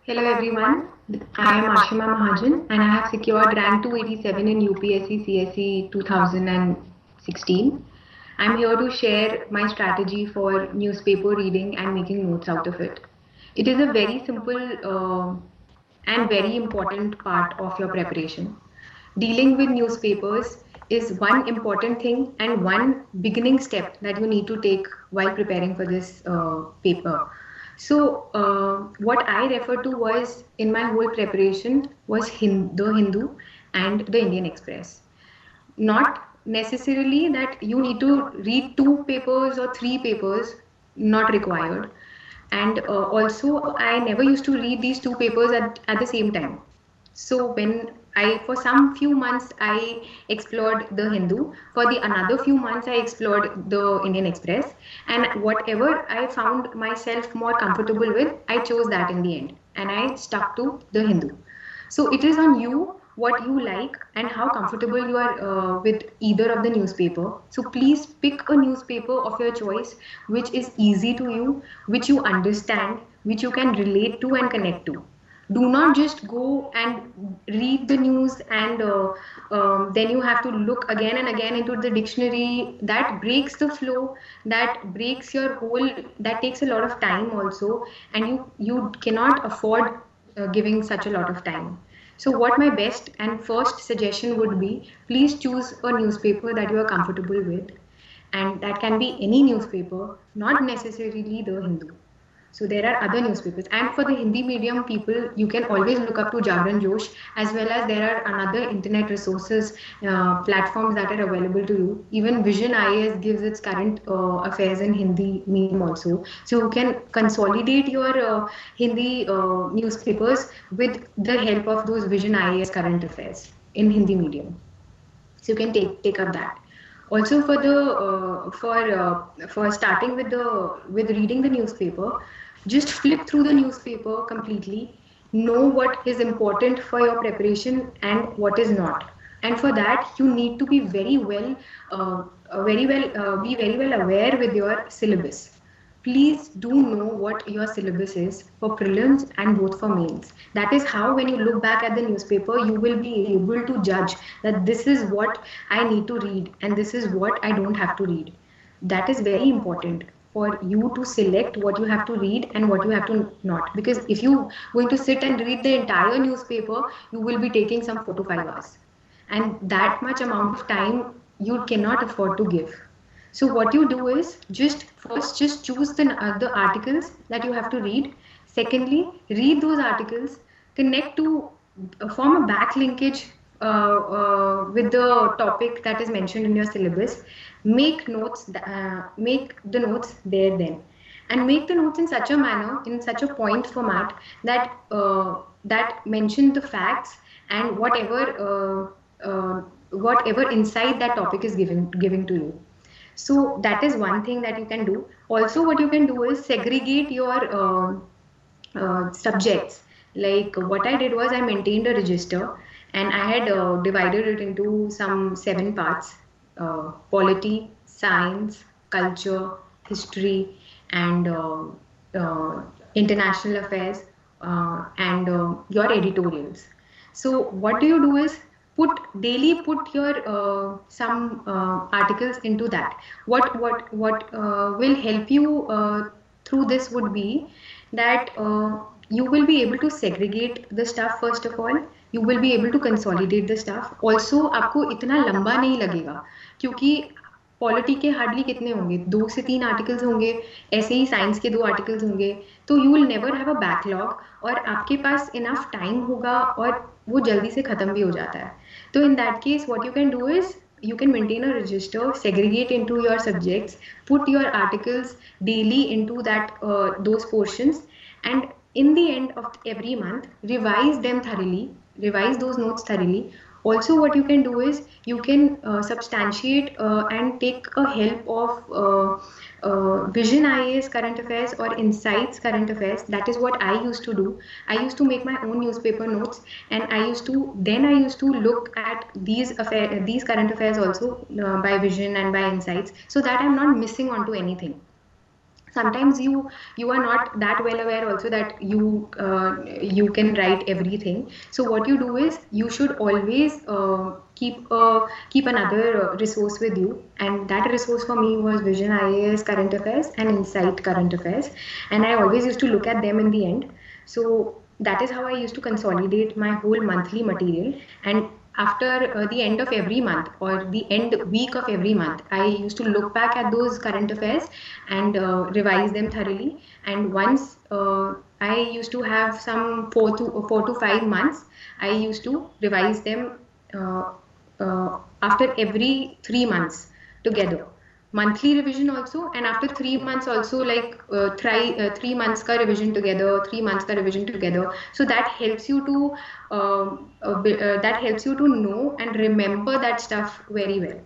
Hello everyone, I am Ashima Mahajan and I have secured rank 287 in UPSC CSE 2016. I am here to share my strategy for newspaper reading and making notes out of it. It is a very simple and very important part of your preparation. Dealing with newspapers is one important thing and one beginning step that you need to take while preparing for this paper. So, what I referred to was in my whole preparation was the Hindu and the Indian Express. Not necessarily that you need to read two papers or three papers, not required. And also, I never used to read these two papers at the same time. So when for some few months, I explored the Hindu. For the another few months, I explored the Indian Express. And whatever I found myself more comfortable with, I chose that in the end. And I stuck to the Hindu. So it is on you what you like and how comfortable you are with either of the newspaper. So please pick a newspaper of your choice which is easy to you, which you understand, which you can relate to and connect to. Do not just go and read the news and then you have to look again and again into the dictionary. That breaks the flow, that breaks your whole, that takes a lot of time also, and you cannot afford giving such a lot of time. So what my best and first suggestion would be, please choose a newspaper that you are comfortable with, and that can be any newspaper, not necessarily the Hindu. So there are other newspapers, and for the Hindi medium people, you can always look up to Jagran Josh, as well as there are another internet resources platforms that are available to you. Even Vision IAS gives its current affairs in Hindi medium also. So you can consolidate your Hindi newspapers with the help of those Vision IAS current affairs in Hindi medium. So you can take up that. Also for starting with the with reading the newspaper, just flip through the newspaper completely, know what is important for your preparation and what is not. And for that you need to be be very well aware with your syllabus. Please do know what your syllabus is for prelims and both for mains. That is how, when you look back at the newspaper, you will be able to judge that this is what I need to read and this is what I don't have to read. That is very important for you to select what you have to read and what you have to not. Because if you going to sit and read the entire newspaper, you will be taking some 4 to 5 hours. And that much amount of time you cannot afford to give. So what you do is just choose the articles that you have to read. Secondly, read those articles, connect to form a back linkage with the topic that is mentioned in your syllabus. Make the notes there then, and make the notes in such a manner, in such a point format that mention the facts and whatever insight that topic is giving to you. So that is one thing that you can do. Also, what you can do is segregate your subjects. Like what I did was I maintained a register and I had divided it into some 7 parts: polity, science, culture, history, and international affairs, and your editorials. So what do you do is put your some articles into that. What will help you through this would be that you will be able to segregate the stuff. First of all, you will be able to consolidate the stuff. Also आपको इतना लंबा नहीं लगेगा, क्योंकि polity के hardly कितने होंगे, 2 से 3 आर्टिकल्स होंगे, ऐसे ही साइंस के 2 आर्टिकल्स होंगे. तो you will never have a backlog और आपके पास इनफ टाइम होगा और वो जल्दी से ख़त्म भी हो जाता है. तो in that case what you can do is you can maintain a register, segregate into your subjects, put your articles daily into that those portions, and in the end of every month revise them thoroughly, revise those notes thoroughly. Also what you can do is you can substantiate and take a help of Vision IAS current affairs or Insights current affairs. That is what I used to do. I used to make my own newspaper notes, and I used to look at these current affairs also by Vision and by Insights, so that I'm not missing onto anything. sometimes you are not that well aware also that you can write everything. So what you do is you should always keep another resource with you, and that resource for me was Vision IAS Current Affairs and Insight Current Affairs, and I always used to look at them in the end. So that is how I used to consolidate my whole monthly material. And after the end of every month or the end week of every month, I used to look back at those current affairs and revise them thoroughly. And once I used to have some 4 to 5 months, I used to revise them after every 3 months together. Monthly revision also, and after 3 months also, like try 3 months ka revision together, 3 months ka revision together. So that helps you to know and remember that stuff very well.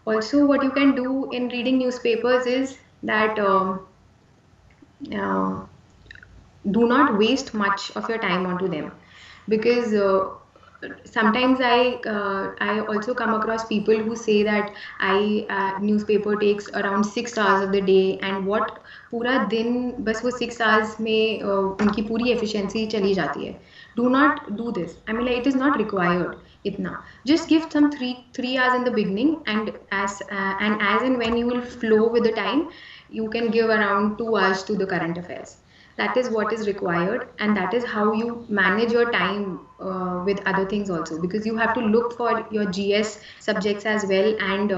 Also, what you can do in reading newspapers is that uh, do not waste much of your time onto them, because sometimes I also come across people who say that I newspaper takes around 6 hours of the day, and what पूरा दिन बस वो 6 hours में उनकी पूरी efficiency चली जाती है. Do not do this. I mean, like, it is not required itna. Just give some three hours in the beginning, and as and when you will flow with the time, you can give around 2 hours to the current affairs. That is what is required, and that is how you manage your time with other things also, because you have to look for your GS subjects as well, and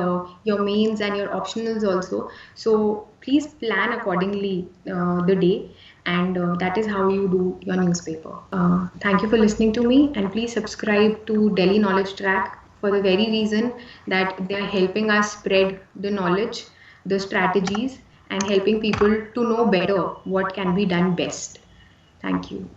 your mains and your optionals also. So please plan accordingly the day, and that is how you do your newspaper. Thank you for listening to me, and please subscribe to Delhi Knowledge Track for the very reason that they are helping us spread the knowledge, the strategies, and helping people to know better what can be done best. Thank you.